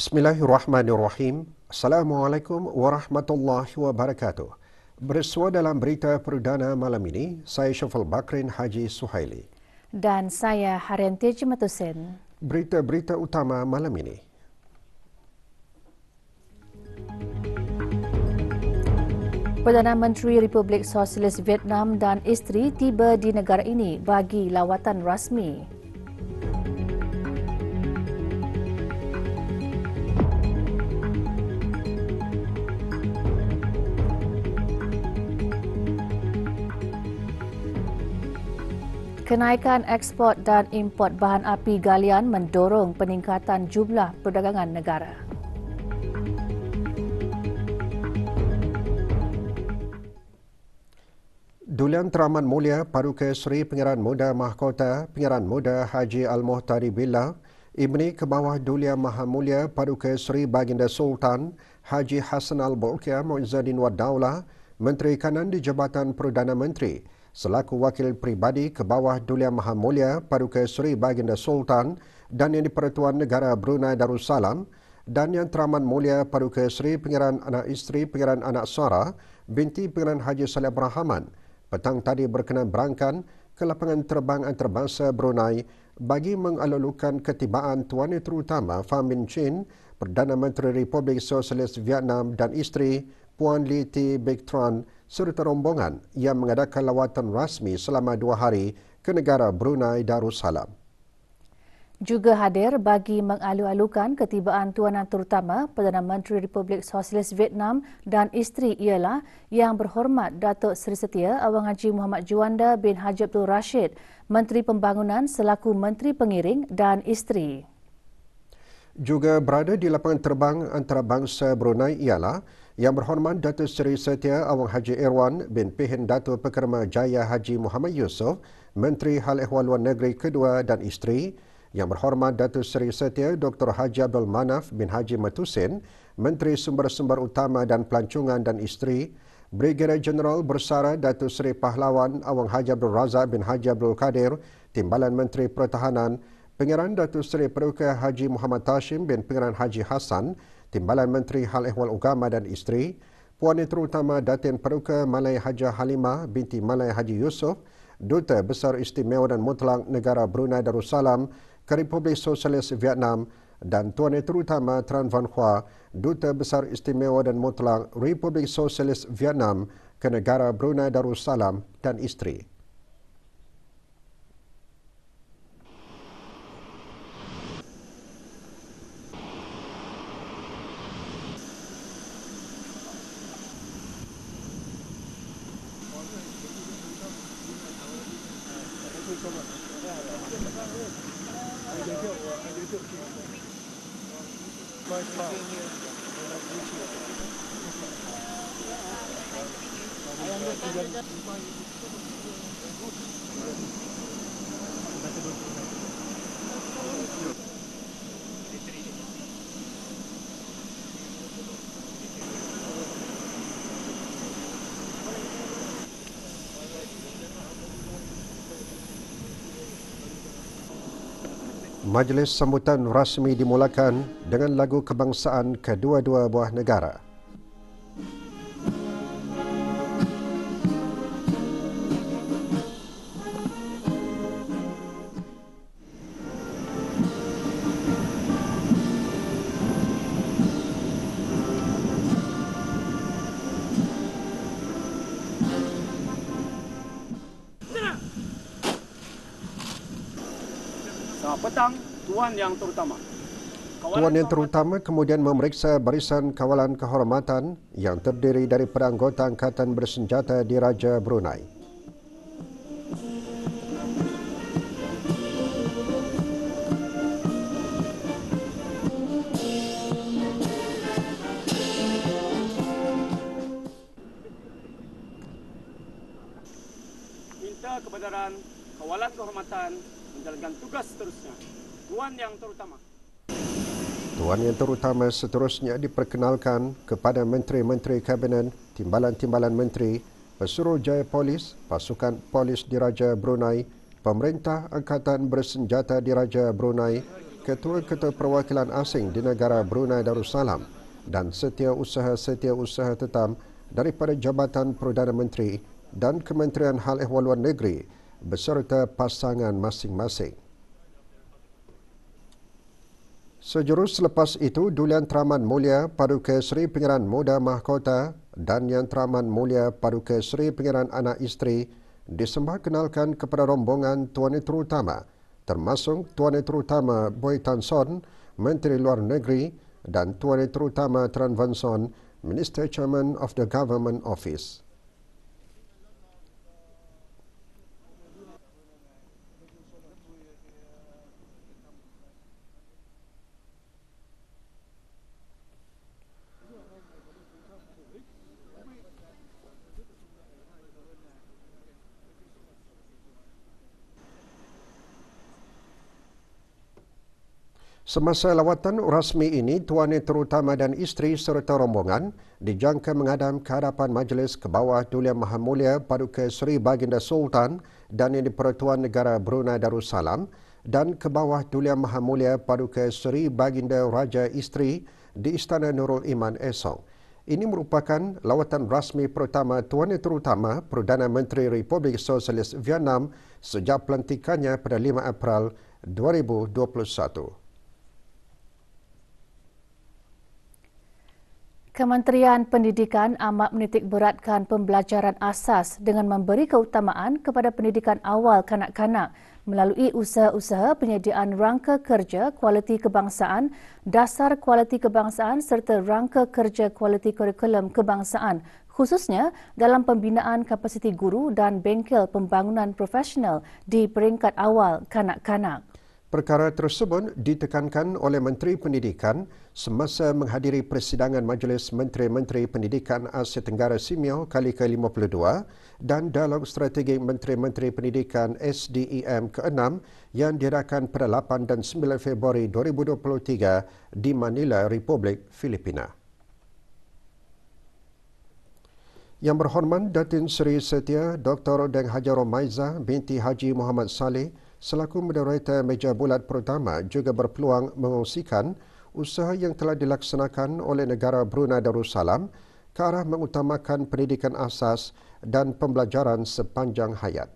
Bismillahirrahmanirrahim. Assalamualaikum warahmatullahi wabarakatuh. Bersua dalam berita perdana malam ini, saya Syafal Bakrin Haji Suhaili. Dan saya Haryanti Jematusen. Berita-berita utama malam ini. Perdana Menteri Republik Sosialis Vietnam dan isteri tiba di negara ini bagi lawatan rasmi. Kenaikan ekspor dan import bahan api galian mendorong peningkatan jumlah perdagangan negara. Duluan Teraman Mulia Paduka Seri Pengeran Muda Mahkota Pengeran Muda Haji Al-Muhtari Billah, Ibni ke bawah Duluan Maha Mulia Paduka Seri Baginda Sultan Haji Hassan Al-Bolkiah Muizzuddin Wad Daulah, Menteri Kanan di Jabatan Perdana Menteri, selaku wakil pribadi ke bawah Duluan Maha Mulia Paduka Seri Baginda Sultan dan Yang di-Pertuan Negara Brunei Darussalam dan Yang Teraman Mulia Paduka Seri Pengeran Anak Isteri Pengeran Anak Sara binti Pengeran Haji Saleh Rahman petang tadi berkenan berangkat ke lapangan terbang antarabangsa Brunei bagi mengalulukan ketibaan Tuan Yang Terutama Pham Minh Chinh, Perdana Menteri Republik Sosialis Vietnam dan isteri Puan Ly Thi Bech Tran serta rombongan yang mengadakan lawatan rasmi selama 2 hari ke negara Brunei Darussalam. Juga hadir bagi mengalu-alukan ketibaan Tuan Yang Terutama Perdana Menteri Republik Sosialis Vietnam dan isteri ialah Yang Berhormat Datuk Seri Setia Awang Haji Muhammad Juanda bin Haji Abdul Rashid, Menteri Pembangunan selaku Menteri Pengiring dan isteri. Juga berada di lapangan terbang antarabangsa Brunei ialah Yang Berhormat Datuk Seri Setia Awang Haji Irwan bin Pihin Datuk Pekerma Jaya Haji Muhammad Yusof, Menteri Hal Ehwal Luar Negeri kedua dan isteri, Yang Berhormat Datuk Seri Setia Dr. Haji Abdul Manaf bin Haji Matusin, Menteri Sumber-Sumber Utama dan Pelancongan dan isteri, Brigadier Jeneral Bersara Datuk Seri Pahlawan Awang Haji Abdul Razak bin Haji Abdul Kadir, Timbalan Menteri Pertahanan, Pengeran Datuk Seri Paduka Haji Muhammad Tashim bin Pengeran Haji Hassan, Timbalan Menteri Hal Ehwal Agama dan isteri, Puan Yang Terutama Datin Paduka Malay Hajah Halimah binti Malay Haji Yusof, Duta Besar Istimewa dan Mutlak Negara Brunei Darussalam ke Republik Sosialis Vietnam dan Tuan Yang Terutama Tran Van Hoa, Duta Besar Istimewa dan Mutlak Republik Sosialis Vietnam ke negara Brunei Darussalam dan isteri. Majlis sambutan rasmi dimulakan dengan lagu kebangsaan kedua-dua buah negara. Selamat petang, Tuan Yang Terutama. Tuan Yang Terutama kemudian memeriksa barisan kawalan kehormatan yang terdiri daripada anggota Angkatan Bersenjata Diraja Brunei. Minta kebenaran kawalan kehormatan menjalankan tugas seterusnya. Tuan Yang Terutama. Tuan Yang Terutama seterusnya diperkenalkan kepada Menteri-Menteri Kabinet, Timbalan-Timbalan Menteri, Pesuruhjaya Polis, Pasukan Polis Diraja Brunei, Pemerintah Angkatan Bersenjata Diraja Brunei, Ketua-Ketua Perwakilan Asing di negara Brunei Darussalam dan setiausaha tetap daripada Jabatan Perdana Menteri dan Kementerian Hal Ehwal Luar Negeri beserta pasangan masing-masing. Sejurus selepas itu, Dulian Teraman Mulia Paduka Seri Pengiran Muda Mahkota dan Yang Teraman Mulia Paduka Seri Pengiran Anak Isteri disembah kenalkan kepada rombongan Tuan Terutama, termasuk Tuan Terutama Boy Tan Son, Menteri Luar Negeri, dan Tuan Terutama Tran Van Son, Minister Chairman of the Government Office. Semasa lawatan rasmi ini, Tuan Terutama dan isteri serta rombongan dijangka menghadam ke hadapan majlis ke bawah Dulian Maha Mulia Paduka Seri Baginda Sultan dan Yang di-Pertuan Negara Brunei Darussalam dan ke bawah Dulian Maha Mulia Paduka Seri Baginda Raja Isteri di Istana Nurul Iman esok. Ini merupakan lawatan rasmi pertama Tuan Terutama Perdana Menteri Republik Sosialis Vietnam sejak pelantikannya pada 5 April 2021. Kementerian Pendidikan amat menitik beratkan pembelajaran asas dengan memberi keutamaan kepada pendidikan awal kanak-kanak melalui usaha-usaha penyediaan rangka kerja kualiti kebangsaan, dasar kualiti kebangsaan serta rangka kerja kualiti kurikulum kebangsaan, khususnya dalam pembinaan kapasiti guru dan bengkel pembangunan profesional di peringkat awal kanak-kanak. Perkara tersebut ditekankan oleh Menteri Pendidikan semasa menghadiri persidangan Majlis Menteri-Menteri Pendidikan Asia Tenggara SIMEO kali ke-52 dan Dialog Strategi Menteri-Menteri Pendidikan SDEM ke-6 yang diadakan pada 8 dan 9 Februari 2023 di Manila, Republik Filipina. Yang berhormat Datin Seri Setia Dr. Deng Haji Romaiza binti Haji Muhammad Saleh selaku moderator meja bulat pertama juga berpeluang mengongsikan usaha yang telah dilaksanakan oleh negara Brunei Darussalam ke arah mengutamakan pendidikan asas dan pembelajaran sepanjang hayat.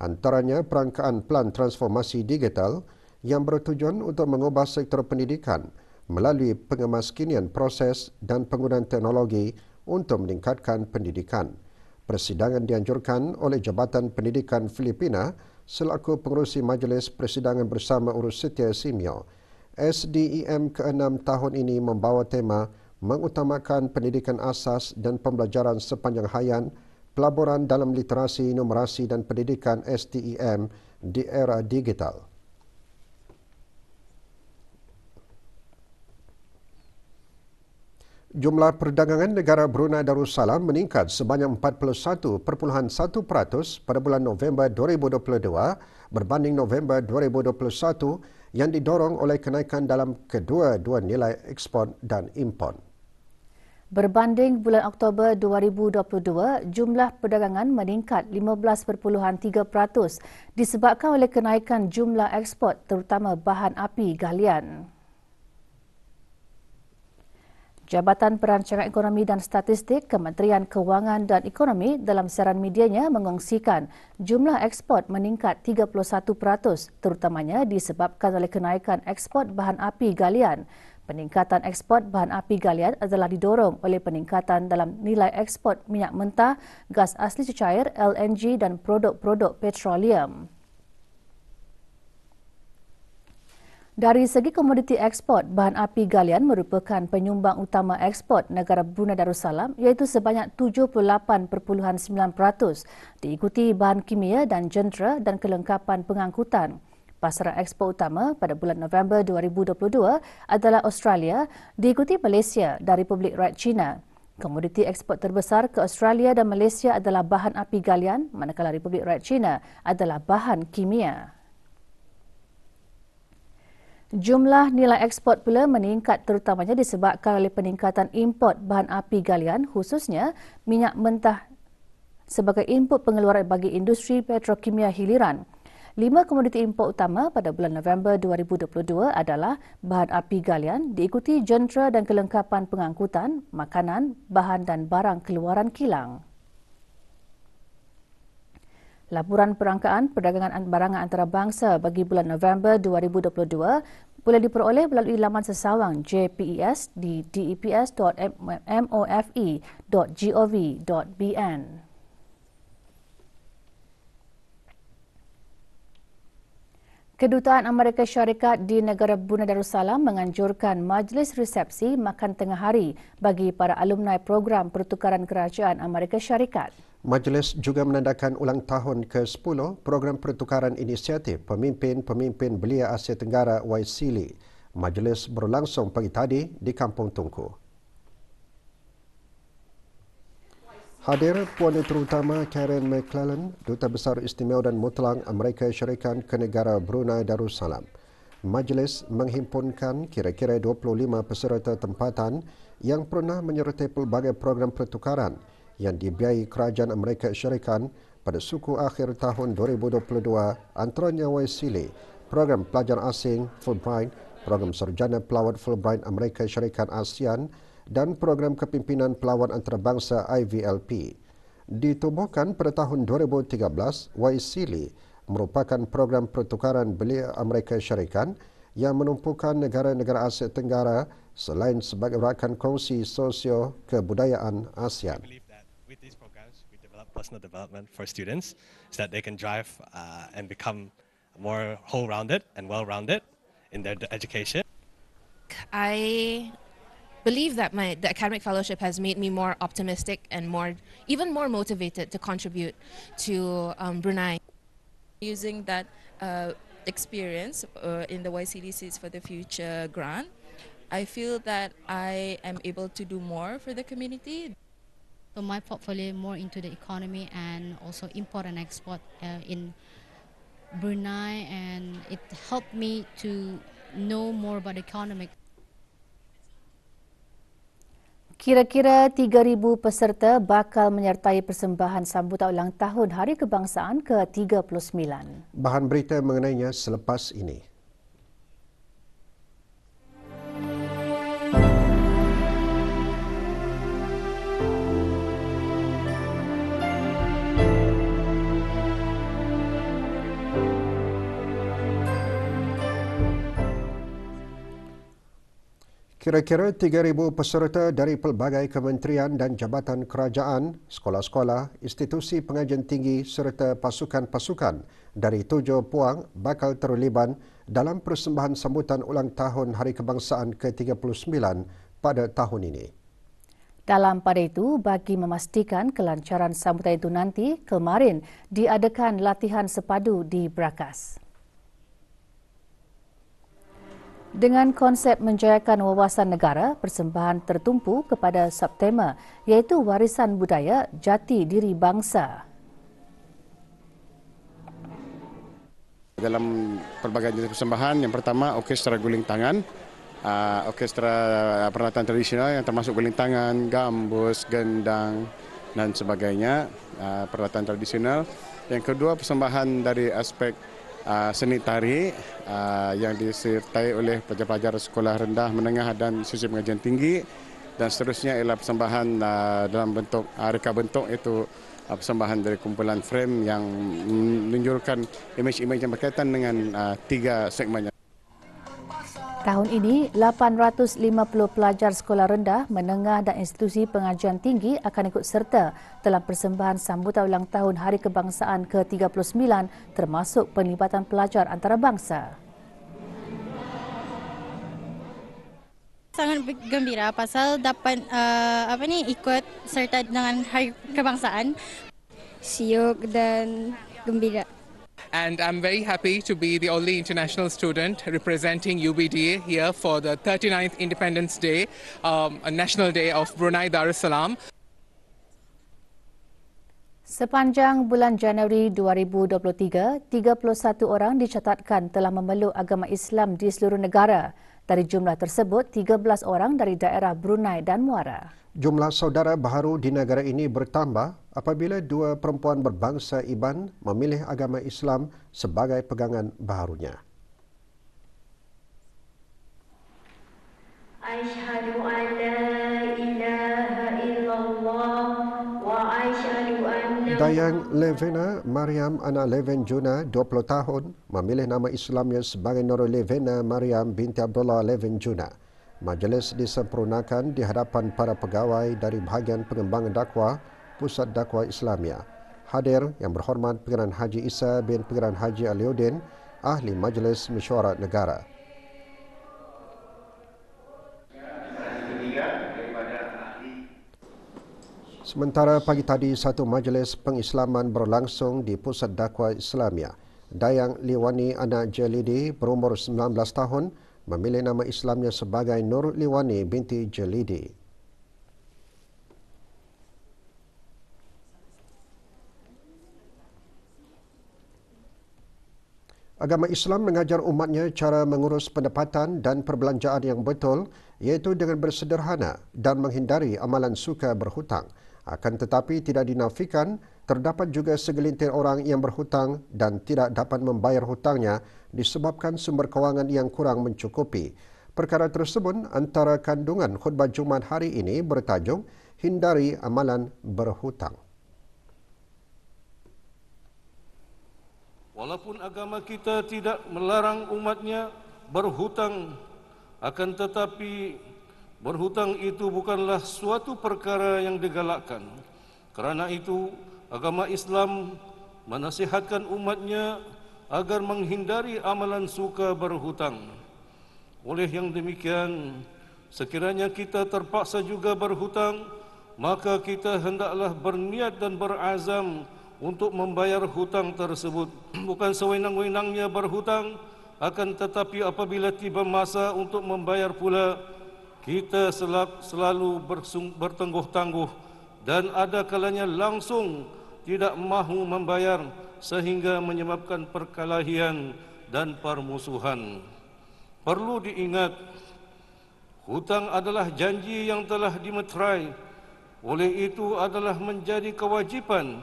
Antaranya perangkaan pelan transformasi digital yang bertujuan untuk mengubah sektor pendidikan melalui pengemaskinian proses dan penggunaan teknologi untuk meningkatkan pendidikan. Persidangan dianjurkan oleh Jabatan Pendidikan Filipina selaku pengerusi Majlis Persidangan Bersama Urus Setia SIMEO. SDEM ke-6 tahun ini membawa tema mengutamakan pendidikan asas dan pembelajaran sepanjang hayat, pelaburan dalam literasi, numerasi dan pendidikan STEM di era digital. Jumlah perdagangan negara Brunei Darussalam meningkat sebanyak 41.1% pada bulan November 2022 berbanding November 2021 yang didorong oleh kenaikan dalam kedua-dua nilai ekspor dan import. Berbanding bulan Oktober 2022, jumlah perdagangan meningkat 15.3% disebabkan oleh kenaikan jumlah ekspor terutama bahan api galian. Jabatan Perancangan Ekonomi dan Statistik Kementerian Kewangan dan Ekonomi dalam siaran medianya mengongsikan jumlah ekspor meningkat 31%, terutamanya disebabkan oleh kenaikan ekspor bahan api galian. Peningkatan ekspor bahan api galian adalah didorong oleh peningkatan dalam nilai ekspor minyak mentah, gas asli cecair, LNG dan produk-produk petroleum. Dari segi komoditi ekspor, bahan api galian merupakan penyumbang utama ekspor negara Brunei Darussalam iaitu sebanyak 78.9%, diikuti bahan kimia dan jentera dan kelengkapan pengangkutan. Pasaran ekspor utama pada bulan November 2022 adalah Australia, diikuti Malaysia dan Republik Rakyat China. Komoditi ekspor terbesar ke Australia dan Malaysia adalah bahan api galian, manakala Republik Rakyat China adalah bahan kimia. Jumlah nilai ekspor pula meningkat terutamanya disebabkan oleh peningkatan import bahan api galian khususnya minyak mentah sebagai input pengeluaran bagi industri petrokimia hiliran. 5 komoditi import utama pada bulan November 2022 adalah bahan api galian, diikuti jentera dan kelengkapan pengangkutan, makanan, bahan dan barang keluaran kilang. Laporan perangkaan perdagangan barangan antarabangsa bagi bulan November 2022 boleh diperoleh melalui laman sesawang JPES di deps.mofe.gov.bn. Kedutaan Amerika Syarikat di negara Brunei Darussalam menganjurkan majlis resepsi makan tengah hari bagi para alumni program pertukaran kerajaan Amerika Syarikat. Majlis juga menandakan ulang tahun ke-10 program pertukaran inisiatif pemimpin-pemimpin belia Asia Tenggara YSEALI. Majlis berlangsung pagi tadi di Kampung Tungku. Hadir Puan Terutama Karen McClellan, Duta Besar Istimewa dan Mutlak Amerika Syarikat ke negara Brunei Darussalam. Majlis menghimpunkan kira-kira 25 peserta tempatan yang pernah menyertai pelbagai program pertukaran yang dibiayai Kerajaan Amerika Syarikat pada suku akhir tahun 2022, antaranya YSEALI, Program Pelajar Asing Fulbright, Program Sarjana Pelawat Fulbright Amerika Syarikat ASEAN dan Program Kepimpinan Pelawat Antarabangsa IVLP. Ditubuhkan pada tahun 2013, YSEALI merupakan program pertukaran belia Amerika Syarikat yang menumpukan negara-negara Asia Tenggara selain sebagai rakan kongsi sosio kebudayaan ASEAN. With these programs, we develop personal development for students so that they can drive and become more whole-rounded and well-rounded in their education. I believe that the academic fellowship has made me more optimistic and even more motivated to contribute to Brunei. Using that experience in the YSEALI Seeds for the Future grant, I feel that I am able to do more for the community. So my portfolio more into the economy and also import and export in Brunei, and it helped me to know more about economic. Kira-kira 3,000 peserta bakal menyertai persembahan sambutan ulang tahun Hari Kebangsaan ke-39. Bahan berita mengenainya selepas ini. Kira-kira 3,000 peserta dari pelbagai kementerian dan jabatan kerajaan, sekolah-sekolah, institusi pengajian tinggi serta pasukan-pasukan dari 7 puang bakal terlibat dalam persembahan sambutan ulang tahun Hari Kebangsaan ke-39 pada tahun ini. Dalam pada itu, bagi memastikan kelancaran sambutan itu nanti, kemarin diadakan latihan sepadu di Brakas. Dengan konsep menjayakan wawasan negara, persembahan tertumpu kepada subtema iaitu warisan budaya jati diri bangsa. Dalam pelbagai jenis persembahan, yang pertama orkestra guling tangan, orkestra peralatan tradisional yang termasuk guling tangan, gambus, gendang dan sebagainya, peralatan tradisional. Yang kedua, persembahan dari aspek seni tari yang disertai oleh pelajar-pelajar sekolah rendah, menengah dan institusi pengajian tinggi, dan seterusnya ialah persembahan dalam bentuk reka bentuk, iaitu persembahan dari kumpulan frame yang menunjukkan imej-imej yang berkaitan dengan 3 segmen. Tahun ini, 850 pelajar sekolah rendah, menengah dan institusi pengajian tinggi akan ikut serta dalam persembahan sambutan ulang tahun Hari Kebangsaan ke-39 termasuk penglibatan pelajar antarabangsa. Sangat gembira pasal dapat ikut serta dengan Hari Kebangsaan. Siok dan gembira. And I'm very happy to be the only international student representing UBDA here for the 39th Independence Day, a national day of Brunei Darussalam. Sepanjang bulan Januari 2023, 31 orang dicatatkan telah memeluk agama Islam di seluruh negara. Dari jumlah tersebut, 13 orang dari daerah Brunei dan Muara. Jumlah saudara baharu di negara ini bertambah apabila dua perempuan berbangsa Iban memilih agama Islam sebagai pegangan baharunya. Asyhadu an la ilaha illallah wa asyhadu anna Dayang Levena Mariam Ana Leven Juna, 20 tahun, memilih nama Islamnya sebagai Nurul Levena Mariam binti Abdullah Leven Juna. Majlis disempurnakan di hadapan para pegawai dari bahagian pengembangan dakwah Pusat Dakwah Islamia. Hadir Yang Berhormat Pengeran Haji Isa bin Pengeran Haji Aliuddin, Ahli Majlis Mesyuarat Negara. Sementara pagi tadi, satu majlis pengislaman berlangsung di Pusat Dakwah Islamia. Dayang Liwani Ana Jalidi berumur 19 tahun memilih nama Islamnya sebagai Nur Liwani binti Jalidi. Agama Islam mengajar umatnya cara mengurus pendapatan dan perbelanjaan yang betul, iaitu dengan bersederhana dan menghindari amalan suka berhutang. Akan tetapi tidak dinafikan, terdapat juga segelintir orang yang berhutang dan tidak dapat membayar hutangnya disebabkan sumber kewangan yang kurang mencukupi. Perkara tersebut antara kandungan khutbah Jumaat hari ini bertajuk Hindari Amalan Berhutang. Walaupun agama kita tidak melarang umatnya berhutang, akan tetapi berhutang itu bukanlah suatu perkara yang digalakkan. Kerana itu, agama Islam menasihatkan umatnya agar menghindari amalan suka berhutang. Oleh yang demikian, sekiranya kita terpaksa juga berhutang, maka kita hendaklah berniat dan berazam untuk membayar hutang tersebut. Bukan sewenang-wenangnya berhutang, akan tetapi apabila tiba masa untuk membayar pula, kita selalu bertangguh-tangguh dan ada kalanya langsung tidak mahu membayar sehingga menyebabkan perkelahian dan permusuhan. Perlu diingat, hutang adalah janji yang telah dimeterai. Oleh itu adalah menjadi kewajipan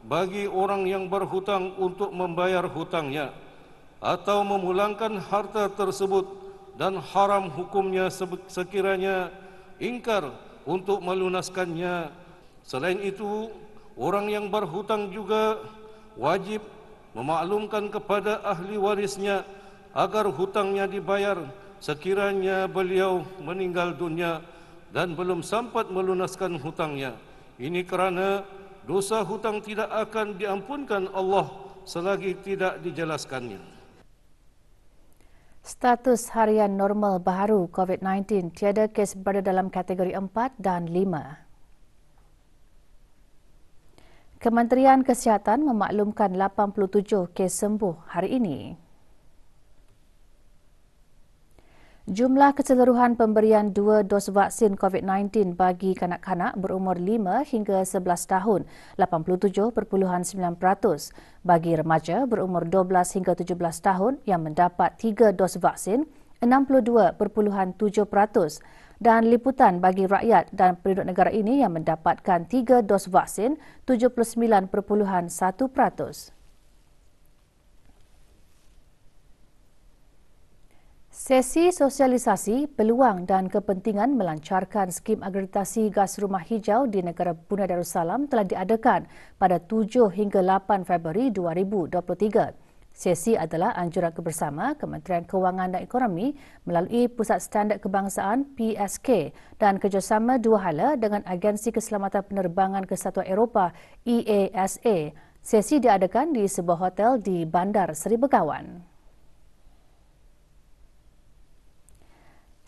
bagi orang yang berhutang untuk membayar hutangnya atau memulangkan harta tersebut, dan haram hukumnya sekiranya ingkar untuk melunaskannya. Selain itu, orang yang berhutang juga wajib memaklumkan kepada ahli warisnya agar hutangnya dibayar sekiranya beliau meninggal dunia dan belum sempat melunaskan hutangnya. Ini kerana dosa hutang tidak akan diampunkan Allah selagi tidak dijelaskannya. Status harian normal baharu COVID-19, tiada kes berada dalam kategori 4 dan 5. Kementerian Kesihatan memaklumkan 87 kes sembuh hari ini. Jumlah keseluruhan pemberian 2 dos vaksin COVID-19 bagi kanak-kanak berumur 5 hingga 11 tahun, 87.9%. Bagi remaja berumur 12 hingga 17 tahun yang mendapat 3 dos vaksin, 62.7%. Dan liputan bagi rakyat dan penduduk negara ini yang mendapatkan 3 dos vaksin, 79.1%. Sesi sosialisasi, peluang dan kepentingan melancarkan skim akreditasi gas rumah hijau di negara Brunei Darussalam telah diadakan pada 7 hingga 8 Februari 2023. Sesi adalah anjuran bersama Kementerian Kewangan dan Ekonomi melalui Pusat Standard Kebangsaan PSK dan kerjasama dua hala dengan Agensi Keselamatan Penerbangan Kesatuan Eropah EASA. Sesi diadakan di sebuah hotel di Bandar Seri Begawan.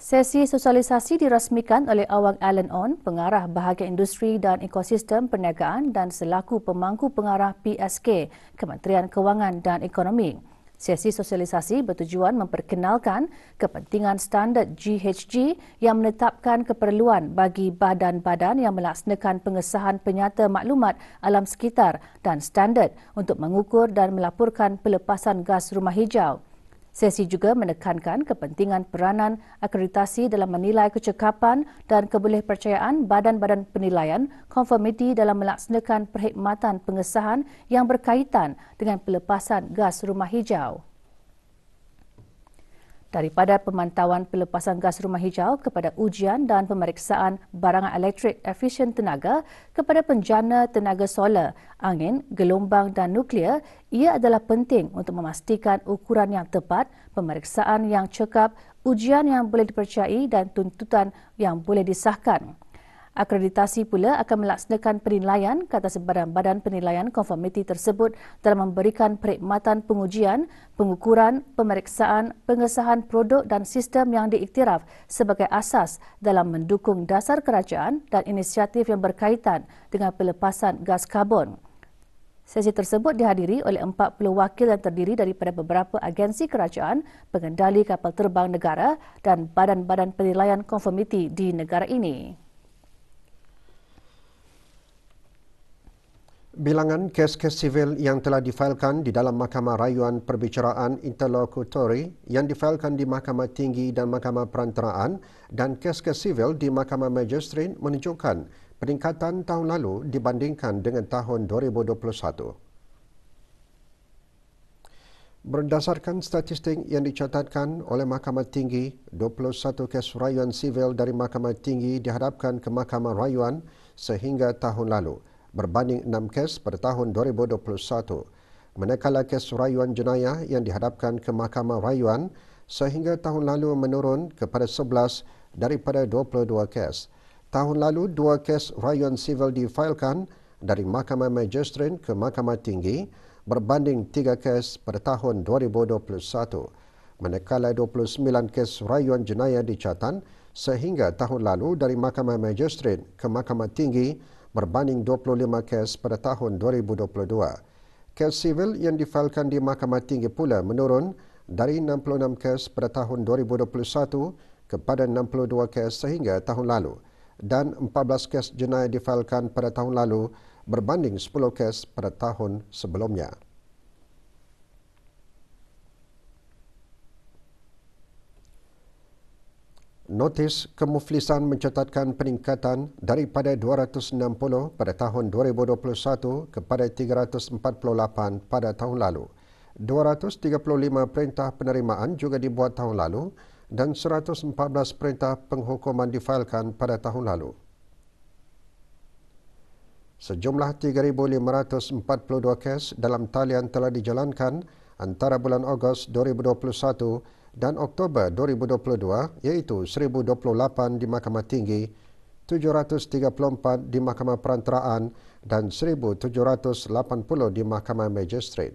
Sesi sosialisasi dirasmikan oleh Awang Alan On, Pengarah Bahagian Industri dan Ekosistem Perniagaan dan selaku Pemangku Pengarah PSK, Kementerian Kewangan dan Ekonomi. Sesi sosialisasi bertujuan memperkenalkan kepentingan standard GHG yang menetapkan keperluan bagi badan-badan yang melaksanakan pengesahan penyata maklumat alam sekitar dan standard untuk mengukur dan melaporkan pelepasan gas rumah hijau. Sesi juga menekankan kepentingan peranan akreditasi dalam menilai kecekapan dan kebolehpercayaan badan-badan penilaian konformiti dalam melaksanakan perkhidmatan pengesahan yang berkaitan dengan pelepasan gas rumah hijau. Daripada pemantauan pelepasan gas rumah hijau kepada ujian dan pemeriksaan barangan elektrik efisien tenaga kepada penjana tenaga solar, angin, gelombang dan nuklear, ia adalah penting untuk memastikan ukuran yang tepat, pemeriksaan yang cekap, ujian yang boleh dipercayai dan tuntutan yang boleh disahkan. Akreditasi pula akan melaksanakan penilaian ke atas badan-badan penilaian konformiti tersebut dalam memberikan perkhidmatan pengujian, pengukuran, pemeriksaan, pengesahan produk dan sistem yang diiktiraf sebagai asas dalam mendukung dasar kerajaan dan inisiatif yang berkaitan dengan pelepasan gas karbon. Sesi tersebut dihadiri oleh 40 wakil yang terdiri daripada beberapa agensi kerajaan, pengendali kapal terbang negara dan badan-badan penilaian konformiti di negara ini. Bilangan kes-kes sivil yang telah difailkan di dalam Mahkamah Rayuan Perbicaraan Interlokutori yang difailkan di Mahkamah Tinggi dan Mahkamah Perantaraan dan kes-kes sivil di Mahkamah Magistrat menunjukkan peningkatan tahun lalu dibandingkan dengan tahun 2021. Berdasarkan statistik yang dicatatkan oleh Mahkamah Tinggi, 21 kes rayuan sivil dari Mahkamah Tinggi dihadapkan ke Mahkamah Rayuan sehingga tahun lalu, berbanding 6 kes pada tahun 2021. Manakala kes rayuan jenayah yang dihadapkan ke Mahkamah Rayuan sehingga tahun lalu menurun kepada 11 daripada 22 kes. Tahun lalu, 2 kes rayuan sivil difailkan dari Mahkamah Magistrat ke Mahkamah Tinggi berbanding 3 kes pada tahun 2021. Manakala 29 kes rayuan jenayah dicatat sehingga tahun lalu dari Mahkamah Magistrat ke Mahkamah Tinggi berbanding 25 kes pada tahun 2022. Kes sivil yang difailkan di Mahkamah Tinggi pula menurun dari 66 kes pada tahun 2021 kepada 62 kes sehingga tahun lalu dan 14 kes jenayah difailkan pada tahun lalu berbanding 10 kes pada tahun sebelumnya. Notis kemuflisan mencatatkan peningkatan daripada 260 pada tahun 2021 kepada 348 pada tahun lalu. 235 perintah penerimaan juga dibuat tahun lalu dan 114 perintah penghukuman difailkan pada tahun lalu. Sejumlah 3,542 kes dalam talian telah dijalankan antara bulan Ogos 2021 dan Oktober 2022, iaitu 1,028 di Mahkamah Tinggi, 734 di Mahkamah Perantaraan dan 1,780 di Mahkamah Magistrat.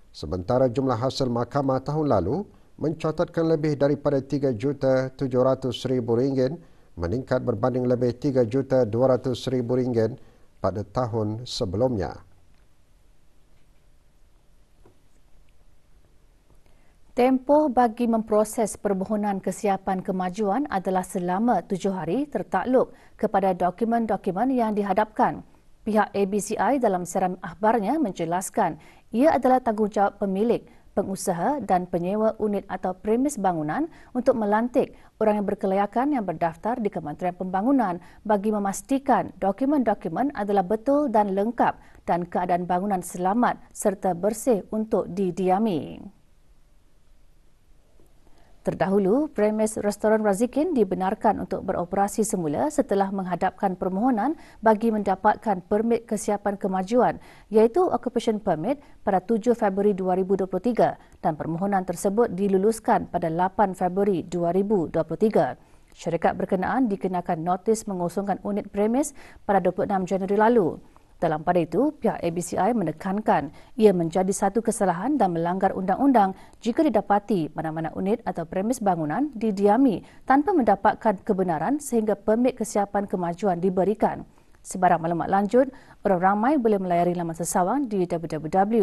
Sementara jumlah hasil mahkamah tahun lalu mencatatkan lebih daripada 3,700,000 ringgit, meningkat berbanding lebih 3,200,000 ringgit pada tahun sebelumnya. Tempoh bagi memproses permohonan kesiapan kemajuan adalah selama 7 hari tertakluk kepada dokumen-dokumen yang dihadapkan. Pihak ABCI dalam siaran akhbarnya menjelaskan ia adalah tanggungjawab pemilik, pengusaha dan penyewa unit atau premis bangunan untuk melantik orang yang berkelayakan yang berdaftar di Kementerian Pembangunan bagi memastikan dokumen-dokumen adalah betul dan lengkap dan keadaan bangunan selamat serta bersih untuk didiami. Terdahulu, premis restoran Razikin dibenarkan untuk beroperasi semula setelah menghadapkan permohonan bagi mendapatkan permit kesiapan kemajuan iaitu Occupation Permit pada 7 Februari 2023 dan permohonan tersebut diluluskan pada 8 Februari 2023. Syarikat berkenaan dikenakan notis mengosongkan unit premis pada 26 Januari lalu. Dalam pada itu, pihak ABCI menekankan ia menjadi satu kesalahan dan melanggar undang-undang jika didapati mana-mana unit atau premis bangunan didiami tanpa mendapatkan kebenaran sehingga permit kesiapan kemajuan diberikan. Sebarang maklumat lanjut, orang ramai boleh melayari laman sesawang di www.abci.gov.bn.